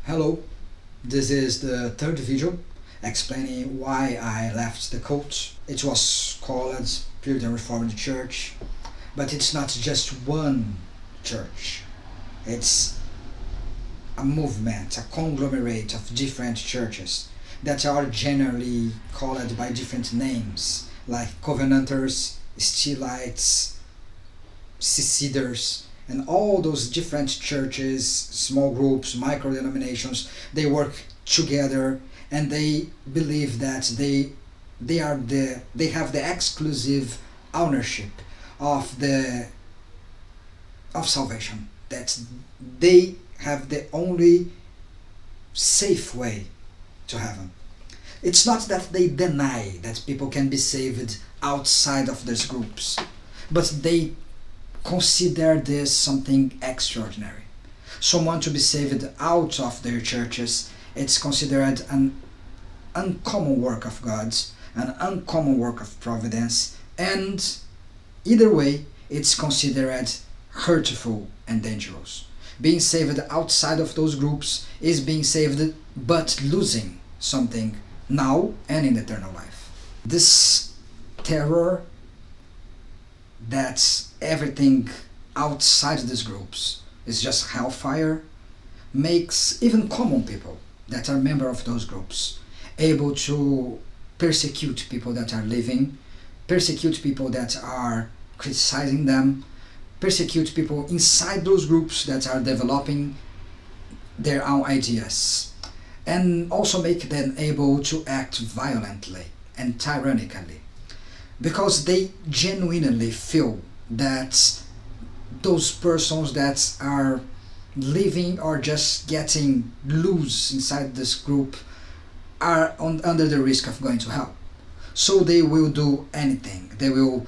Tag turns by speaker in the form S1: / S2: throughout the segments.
S1: Hello, this is the third video explaining why I left the cult. It was called Puritan Reformed Church, but it's not just one church. It's a movement, a conglomerate of different churches that are generally called by different names, like Covenanters, Steelites, Seceders, and all those different churches, small groups, micro denominations. They work together and they believe that they have the exclusive ownership of salvation, that they have the only safe way to heaven. It's not that they deny that people can be saved outside of these groups, but they consider this something extraordinary. Someone to be saved out of their churches, it's considered an uncommon work of God, an uncommon work of providence, and either way, it's considered hurtful and dangerous. Being saved outside of those groups is being saved but losing something now and in eternal life. This terror that everything outside these groups is just hellfire makes even common people that are members of those groups able to persecute people that are living, persecute people that are criticizing them, persecute people inside those groups that are developing their own ideas, and also make them able to act violently and tyrannically, because they genuinely feel that those persons that are living or just getting loose inside this group are under the risk of going to hell. So they will do anything. They will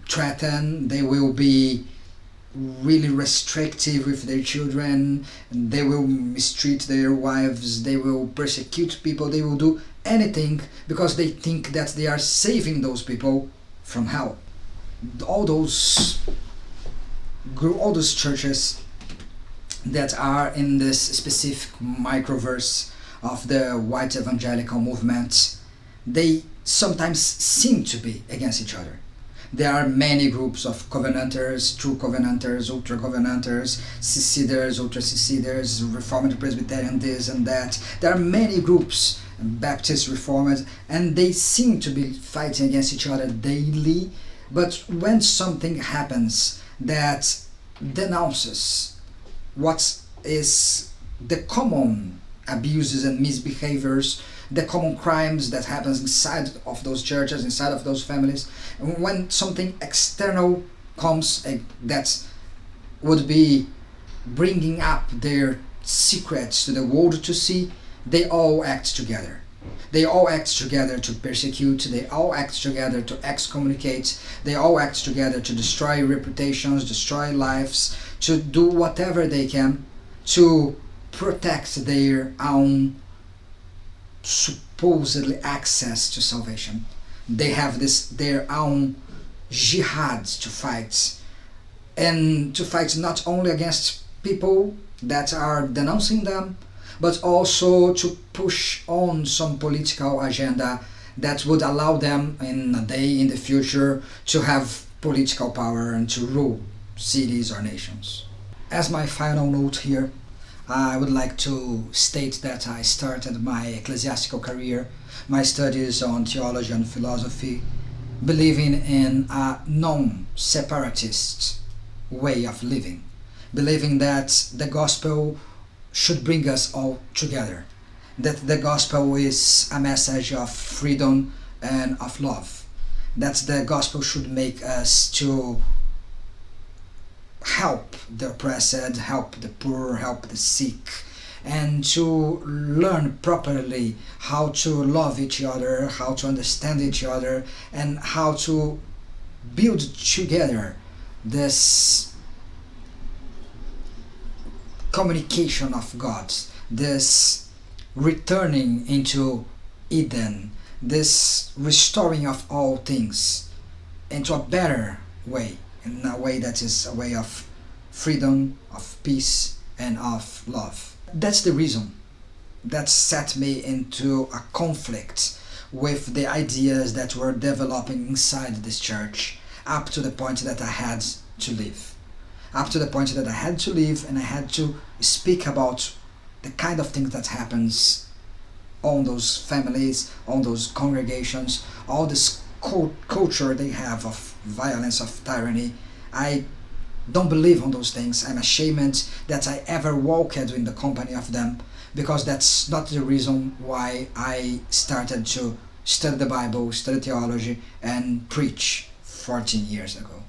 S1: threaten, they will be really restrictive with their children, they will mistreat their wives, they will persecute people, they will do anything because they think that they are saving those people from hell. All those churches that are in this specific microverse of the white evangelical movement, they sometimes seem to be against each other. There are many groups of Covenanters, true Covenanters, ultra Covenanters, Seceders, ultra Seceders, Reformed, Presbyterian, this and that. There are many groups, Baptist, Reformed, and they seem to be fighting against each other daily. But when something happens that denounces what is the common abuses and misbehaviors, the common crimes that happens inside of those churches, inside of those families, and when something external comes that would be bringing up their secrets to the world to see, they all act together. They all act together to persecute, they all act together to excommunicate, they all act together to destroy reputations, destroy lives, to do whatever they can to protect their own supposedly access to salvation. They have their own jihad to fight, and to fight not only against people that are denouncing them, but also to push on some political agenda that would allow them in a day in the future to have political power and to rule cities or nations. As my final note here, I would like to state that I started my ecclesiastical career, my studies on theology and philosophy, believing in a non-separatist way of living, believing that the gospel should bring us all together, that the gospel is a message of freedom and of love, that the gospel should make us to help the oppressed, help the poor, help the sick, and to learn properly how to love each other, how to understand each other, and how to build together this communication of God, this returning into Eden, this restoring of all things into a better way, in a way that is a way of freedom, of peace, and of love. That's the reason that set me into a conflict with the ideas that were developing inside this church, up to the point that I had to leave. Up to the point that I had to leave and I had to speak about the kind of things that happens on those families, on those congregations, all this culture they have of violence, of tyranny. I don't believe on those things. I'm ashamed that I ever walked in the company of them, because that's not the reason why I started to study the Bible, study theology, and preach 14 years ago.